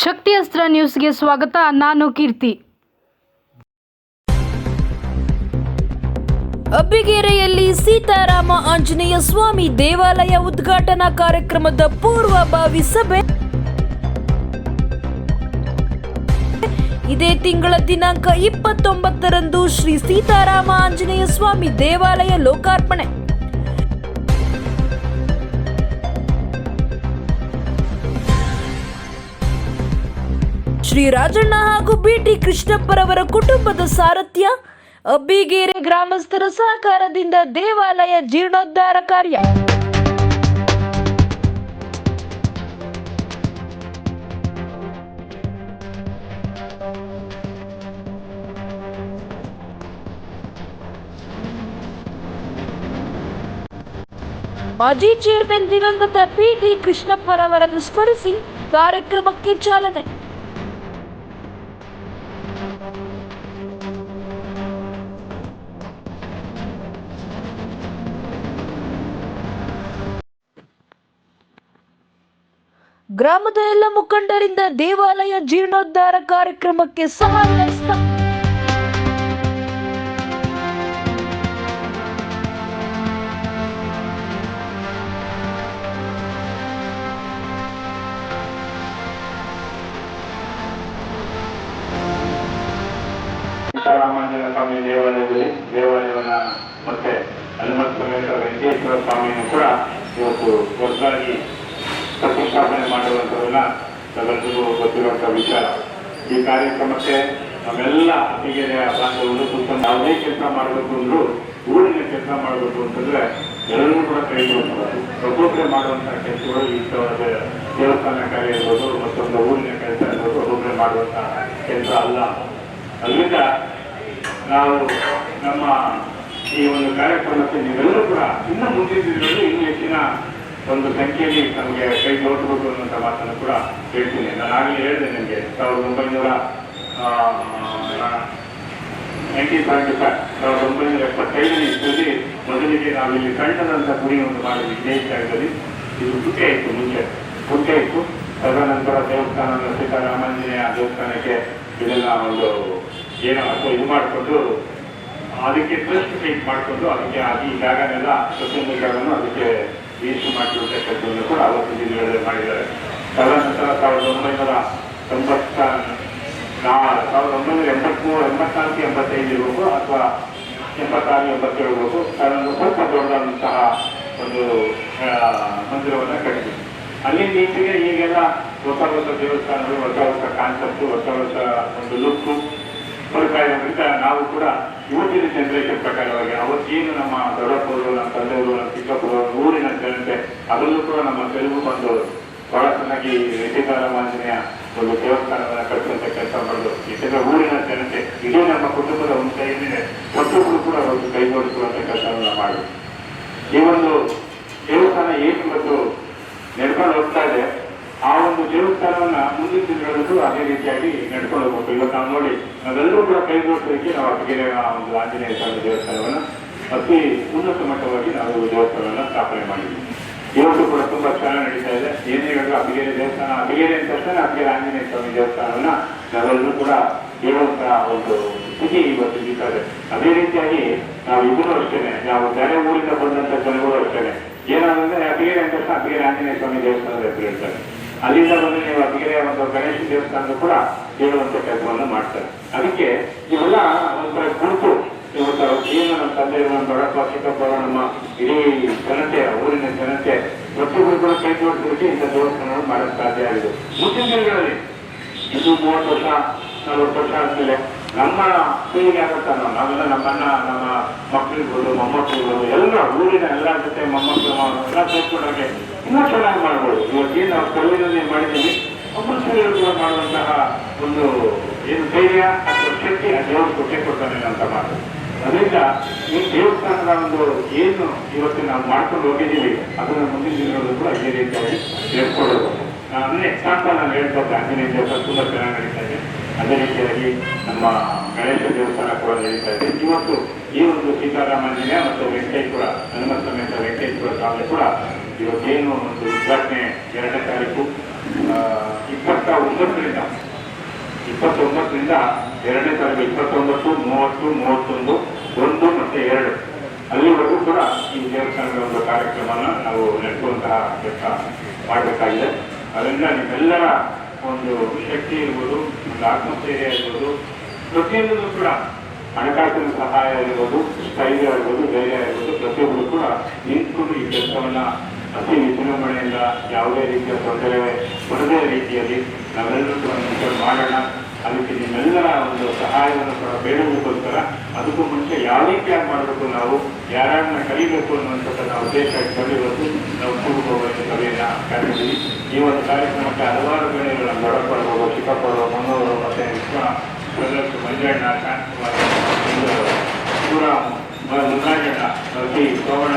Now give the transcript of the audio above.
ಶಕ್ತಿ ಅಸ್ತ್ರ ನ್ಯೂಸ್ಗೆ ಸ್ವಾಗತ. ನಾನು ಕೀರ್ತಿ. ಅಬ್ಬಿಗೆರೆಯಲ್ಲಿ ಸೀತಾರಾಮ ಆಂಜನೇಯ ಸ್ವಾಮಿ ದೇವಾಲಯ ಉದ್ಘಾಟನಾ ಕಾರ್ಯಕ್ರಮದ ಪೂರ್ವಭಾವಿ ಸಭೆ ಇದೇ ತಿಂಗಳ ದಿನಾಂಕ 29ರಂದು ಶ್ರೀ ಸೀತಾರಾಮ ಆಂಜನೇಯ ಸ್ವಾಮಿ ದೇವಾಲಯ ಲೋಕಾರ್ಪಣೆ. ಶ್ರೀ ರಾಜಣ್ಣ ಹಾಗೂ ಬಿಟಿ ಕೃಷ್ಣಪ್ಪರವರ ಕುಟುಂಬದ ಸಾರಥ್ಯ, ಅಬ್ಬಿಗೆರೆ ಗ್ರಾಮಸ್ಥರ ಸಹಕಾರದಿಂದ ದೇವಾಲಯ ಜೀರ್ಣೋದ್ಧಾರ ಕಾರ್ಯ. ಮಾಜಿ ಚೇರ್ಮನ್ ದಿವಂಗತ ಬಿಟಿ ಕೃಷ್ಣಪ್ಪರವರನ್ನು ಸ್ಮರಿಸಿ ಕಾರ್ಯಕ್ರಮಕ್ಕೆ ಚಾಲನೆ. ಗ್ರಾಮದ ಎಲ್ಲ ಮುಖಂಡರಿಂದ ದೇವಾಲಯ ಜೀರ್ಣೋದ್ಧಾರ ಕಾರ್ಯಕ್ರಮಕ್ಕೆ ಸಹಾಯ ಹಸ್ತ. ಸೀತಾರಾಮಾಂಜನೇಯ ಸ್ವಾಮಿ ದೇವಾಲಯದಲ್ಲಿ ದೇವಾಲಯವನ್ನ ಮತ್ತೆ ಹನುಮಂತ ಸಮೇತ ವೆಂಕಟೇಶ್ವರ ಸ್ವಾಮಿಯನ್ನು ಕೂಡ ಇವತ್ತು ಹೊಸದಾಗಿ ಪ್ರತಿಷ್ಠಾಪನೆ ಮಾಡುವಂಥದ್ದನ್ನ ನಾವೆಲ್ಲರಿಗೂ ಗೊತ್ತಿರುವಂತಹ ವಿಚಾರ. ಈ ಕಾರ್ಯಕ್ರಮಕ್ಕೆ ನಮ್ಮೆಲ್ಲ ಅಬ್ಬಿಗೆರೆಯ ಬಾಂಧವರು ಕುತ್ಕೊಂಡು ಯಾವುದೇ ಕೆಲಸ ಮಾಡಬೇಕು ಅಂದ್ರೂ ಊರಿನ ಕೆಲಸ ಮಾಡಬೇಕು ಅಂತಂದ್ರೆ ಎಲ್ಲರೂ ಕೂಡ ಕೈ ಜೋಡಿಸಬೇಕು. ಒಬ್ಬೊಬ್ಬರೇ ಮಾಡುವಂತಹ ಕೆಲಸಗಳು ಈ ದೇವಸ್ಥಾನ ಕಾರ್ಯ ಇರ್ಬೋದು, ಮತ್ತೊಂದು ಊರಿನ ಕೆಲಸ ಇರ್ಬೋದು, ಒಬ್ಬೊಬ್ಬರೇ ಮಾಡುವಂತಹ ಕೆಲಸ ಅಲ್ಲ. ಅದರಿಂದ ನಾವು ನಮ್ಮ ಈ ಒಂದು ಕಾರ್ಯಕ್ರಮಕ್ಕೆ ನೀವೆಲ್ಲರೂ ಕೂಡ ಇನ್ನು ಮುಂದಿನ ದಿನಗಳಲ್ಲಿ ಇನ್ನೂ ಹೆಚ್ಚಿನ ಒಂದು ಸಂಖ್ಯೆಯಲ್ಲಿ ನಮಗೆ ಕೈ ಜೋಡಿಸಬೇಕು ಅನ್ನುವಂಥ ಮಾತನ್ನು ಕೂಡ ಹೇಳ್ತೀನಿ. ನಾನು ಆಗಲೇ ಹೇಳಿದೆ ನಿಮಗೆ 1975 ಇಷ್ಟರಲ್ಲಿ ಮೊದಲಿಗೆ ನಾವಿಲ್ಲಿ ಸಣ್ಣದಂಥ ಗುಡಿ ಒಂದು ಮಾಡಿದ್ವಿ ಇದೇ ಜಾಗದಲ್ಲಿ. ಇದು ಪುಟ್ಟ ಇತ್ತು. ತದನಂತರ ದೇವಸ್ಥಾನ ಸೀತಾರಾಮಾಂಜನೇಯ ದೇವಸ್ಥಾನಕ್ಕೆ ಇದೆಲ್ಲ ಒಂದು ಏನೋ ಅಥವಾ ಇದು ಮಾಡಿಕೊಂಡು ಅದಕ್ಕೆ ಟ್ರಸ್ಟ್ ಟೈಪ್ ಮಾಡಿಕೊಂಡು ಅದಕ್ಕೆ ಈ ಜಾಗನೆಲ್ಲ ಪ್ರತಿಯೊಂದು ಜಾಗನೂ ಅದಕ್ಕೆ ರಿಜಿಸ್ಟರ್ ಮಾಡಿರುವಂಥ ಕೆಲಸವನ್ನು ಕೂಡ ಅವತ್ತು ಜಿಲ್ಲೆಗಳಲ್ಲಿ ಮಾಡಿದ್ದಾರೆ. ತದನಂತರ 1984 85 ಇರಬೇಕು ಅಥವಾ 86 87 ಇರಬೇಕು. ಅದನ್ನು ಸ್ವಲ್ಪ ದೊಡ್ಡದಾದಂತಹ ಒಂದು ಮಂದಿರವನ್ನು ಕಟ್ಟಿದ್ವಿ. ಅಲ್ಲಿ ನೀತಿಗೆ ಈಗೆಲ್ಲ ಹೊಸ ದೇವಸ್ಥಾನಗಳು, ಹೊಸ ಕಾನ್ಸೆಪ್ಟು, ಹೊಸ ಒಂದು ಲುಕ್ಕು ಬರ್ತಾ ಇರೋದ್ರಿಂದ ನಾವು ಕೂಡ ಇವತ್ತಿನ ಜನರೇಷನ್ ಪ್ರಕಾರವಾಗಿ ಅವತ್ತೇನು ನಮ್ಮ ದೊಡ್ಡಪ್ಪರು, ನಮ್ಮ ತಂದೆಯವರು, ನಮ್ಮ ಚಿಕ್ಕಪ್ಪರು, ಊರಿನ ಜನತೆ ಅದರಲ್ಲೂ ಕೂಡ ನಮ್ಮ ತೆಲುಗು ಬಂದವರು ಬಹಳ ಚೆನ್ನಾಗಿ ಸೀತಾರಾಮಾಂಜನೇಯ ಒಂದು ದೇವಸ್ಥಾನವನ್ನು ಕಟ್ಟಿಸುವಂತ ಕೆಲಸ ಮಾಡೋದು. ಯಾಕಂದ್ರೆ ಊರಿನ ಜನತೆ ಇಡೀ ನಮ್ಮ ಕುಟುಂಬದ ಒಂದು ಕೈಯಿಂದ ಮತ್ತೊಬ್ಬರು ಕೂಡ ಒಂದು ಕೈಗೂಡಿಸುವಂತ ಕೆಲಸವನ್ನು ಮಾಡಿದ್ರು. ಈ ಒಂದು ದೇವಸ್ಥಾನ ಏನು ಇವತ್ತು ನಡ್ಕೊಂಡು ಹೋಗ್ತಾ ಇದೆ, ಆ ಒಂದು ದೇವಸ್ಥಾನವನ್ನ ಮುಂದಿನ ದಿನಗಳಲ್ಲೂ ಅದೇ ರೀತಿಯಾಗಿ ನಡ್ಕೊಂಡು ಹೋಗ್ಬೇಕು. ಇವತ್ತು ನಾವು ನೋಡಿ ನಾವೆಲ್ಲರೂ ಕೂಡ ಕೈ ಜೋಡಿಸೋದಕ್ಕೆ ನಾವು ಅಬ್ಬಿಗೆರೆ ಒಂದು ಆಂಜನೇಯ ಸ್ವಾಮಿ ದೇವಸ್ಥಾನವನ್ನ ಅತಿ ಉನ್ನತ ಮಟ್ಟವಾಗಿ ನಾವು ದೇವಸ್ಥಾನವನ್ನ ಸ್ಥಾಪನೆ ಮಾಡಿದ್ವಿ. ಇವತ್ತು ಕೂಡ ತುಂಬಾ ಚೆನ್ನಾಗಿ ನಡೀತಾ ಇದೆ. ಏನೇ ಹೇಳಿದ್ರು ಅಬ್ಬಿಗೆರೆ ದೇವಸ್ಥಾನ, ಅಬ್ಬಿಗೆರೆ ಅಂತ ತಕ್ಷಣ ಅಬ್ಬಿಗೆರೆ ಆಂಜನೇಯ ಸ್ವಾಮಿ ದೇವಸ್ಥಾನವನ್ನ ನಾವೆಲ್ಲರೂ ಕೂಡ ಹೇಳುವಂತಹ ಒಂದು ಸ್ಥಿತಿ ಇವತ್ತು ನಡೀತಾ ಇದೆ. ಅದೇ ರೀತಿಯಾಗಿ ನಾವು ಇದನ್ನು ಅಷ್ಟೇನೆ, ನಾವು ಬೇರೆ ಊರಿಂದ ಬಂದಂತ ಜನಗಳು ಅಷ್ಟೇನೆ ಏನಾದ್ರೆ ಅಬ್ಬಿಗೆರೆ ಅಂತ ತಕ್ಷಣ ಅಬ್ಬಿಗೆರೆ ಆಂಜನೇಯ ಸ್ವಾಮಿ ದೇವಸ್ಥಾನದ ಹೆಸರು ಹೇಳ್ತಾರೆ. ಅಲ್ಲಿಂದ ಬಂದು ನೀವು ಅಬ್ಬಿಗೆರೆಯ ಒಂದು ಗಣೇಶ ದೇವಸ್ಥಾನದ ಕೂಡ ಹೇಳುವಂತ ಕೆಲಸವನ್ನು ಮಾಡ್ತಾರೆ. ಅದಕ್ಕೆ ಇವೆಲ್ಲ ಒಂಥರ ಕುರಿತು ಇವತ್ತು ಏನು ನಮ್ಮ ತಂದೆ, ನಮ್ಮ ದೊಡ್ಡಪ್ಪ, ಚಿಕ್ಕಪ್ಪ, ನಮ್ಮ ಇಡೀ ಜನತೆ, ಊರಿನ ಜನತೆ ಪ್ರತಿಯೊಬ್ಬರು ಕೂಡ ಕೈ ಜೋಡಿಸಲಿಕ್ಕೆ ಇಂಥ ದೇವಸ್ಥಾನಗಳು ಮಾಡಕ್ಕೆ ಸಾಧ್ಯ ಆಗಿದೆ. ಮುಂದಿನ ದಿನಗಳಲ್ಲಿ ಇದು 30 ವರ್ಷ 40 ವರ್ಷ ಆದ್ಮೇಲೆ ನಮ್ಮ ಪೀಳಿಗೆ ಆಗುತ್ತಾನ ನಾವೆಲ್ಲ ನಮ್ಮನ್ನ, ನಮ್ಮ ಮಕ್ಕಳಿರ್ಬೋದು, ಮೊಮ್ಮಕ್ಕಳಿರ್ಬೋದು, ಎಲ್ಲ ಊರಿನ ಎಲ್ಲ ಜೊತೆ ಮೊಮ್ಮಕ್ಕಳು ಎಲ್ಲ ಸೇರ್ಕೊಂಡ್ರೆ ಇನ್ನೂ ಚೆನ್ನಾಗಿ ಮಾಡ್ಬೋದು. ಇವತ್ತೇನು ನಾವು ಕಲ್ಲಿನಲ್ಲಿ ಮಾಡಿದ್ದೀವಿ, ಒಬ್ಬರು ಮಾಡುವಂತಹ ಒಂದು ಏನು ಧೈರ್ಯ ಅಥವಾ ಶಕ್ತಿ ಆ ದೇವರು ಕೊಡ್ತಾನೆ ಅಂತ ಮಾತು. ಅದರಿಂದ ಈ ದೇವಸ್ಥಾನದ ಒಂದು ಏನು ಇವತ್ತು ನಾವು ಮಾಡ್ಕೊಂಡು ಹೋಗಿದ್ದೀವಿ ಅದನ್ನು ಮುಂದಿನ ದಿನಗಳಲ್ಲೂ ಕೂಡ ಇದೇ ರೀತಿಯಾಗಿ ಹೇಳ್ಕೊಳ್ಳೋದು. ಅದನ್ನೇ ಎಕ್ಸಾಂಪಲ್ ನಾನು ಹೇಳ್ಬೋದು. ಆಂಜನೇಯ ದೇವಸ್ಥಾನ ತುಂಬ ಚೆನ್ನಾಗಿ ನಡೀತಾ ಇದೆ. ಅದೇ ರೀತಿಯಾಗಿ ನಮ್ಮ ಗಣೇಶ ದೇವಸ್ಥಾನ ಕೂಡ ನಡೀತಾ ಇದೆ. ಇವತ್ತು ಈ ಒಂದು ಸೀತಾರಾಮಾಂಜನೇಯ ಮತ್ತು ವೆಂಕಟೇಶ್ವರ ಹನುಮಂತ ಸಮೇತ ವೆಂಕಟೇಶ್ವರ ಸ್ವಾಮಿ ಕೂಡ ಇವತ್ತೇನು ಒಂದು ಉದ್ಘಾಟನೆ 2ನೇ ತಾರೀಕು 29ರಿಂದ 2ನೇ ತಾರೀಕು 29, 30, 31, 1 ಮತ್ತು 2 ಅಲ್ಲಿವರೆಗೂ ಕೂಡ ಈ ದೇವಸ್ಥಾನದ ಒಂದು ಕಾರ್ಯಕ್ರಮನ ನಾವು ನಡೆಸುವಂತಹ ಕೆಲಸ ಮಾಡಬೇಕಾಗಿದೆ. ಅದರಿಂದ ನಿಮ್ಮೆಲ್ಲರ ಒಂದು ಶಕ್ತಿ ಇರ್ಬೋದು, ಒಂದು ಆತ್ಮಸ್ಥೈರ್ಯ ಇರ್ಬೋದು, ಪ್ರತಿಯೊಂದೂ ಕೂಡ ಹಣಕಾಸಿನ ಸಹಾಯ ಇರ್ಬೋದು, ಸ್ಥೈರ್ಯ ಇರ್ಬೋದು, ಧೈರ್ಯ ಇರ್ಬೋದು, ಪ್ರತಿಯೊಬ್ಬರು ಕೂಡ ನಿಂತ್ಕೊಂಡು ಈ ಕೆಲಸವನ್ನ ಅತಿ ವಿಜೃಂಭಣೆಯಿಂದ ಯಾವುದೇ ರೀತಿಯ ತೊಂದರೆ ಬರದೇ ರೀತಿಯಲ್ಲಿ ನಾವೆಲ್ಲರೂ ಕೂಡ ನಿಂತ್ಕೊಂಡು ಮಾಡೋಣ. ಅದಕ್ಕೆ ನಿಮ್ಮೆಲ್ಲರ ಒಂದು ಸಹಾಯವನ್ನು ಕೂಡ ಬೇಡೋದಕ್ಕೋಸ್ಕರ ಅದಕ್ಕೂ ಮುಂಚೆ ಯಾವ ರೀತಿಯಾಗಿ ಮಾಡಬೇಕು, ನಾವು ಯಾರನ್ನ ಕಲಿಬೇಕು ಅನ್ನುವಂಥದ್ದು ನಾವು ಉದ್ದೇಶ ಇಟ್ಕೊಂಡಿರೋದು ನಾವು ಕೂಡಿಕೊಂಡು ಸಭೆಯನ್ನು ಕರೆದಿದ್ದೀವಿ. ಈ ಒಂದು ಕಾರ್ಯಕ್ರಮಕ್ಕೆ ಹಲವಾರು ಗಣ್ಯರು ನಮ್ಮ ದೊಡ್ಡಪ್ಪರು, ಚಿಕ್ಕಪ್ಪರು, ಮನೋರು ಮತ್ತು ಮಂಜಣ್ಣ, ಶಾಂತಕುಮಾರ್, ಶಿವರಾಮ್, ಮುರಾಜಣ್ಣ, ಸೋಮಣ್ಣ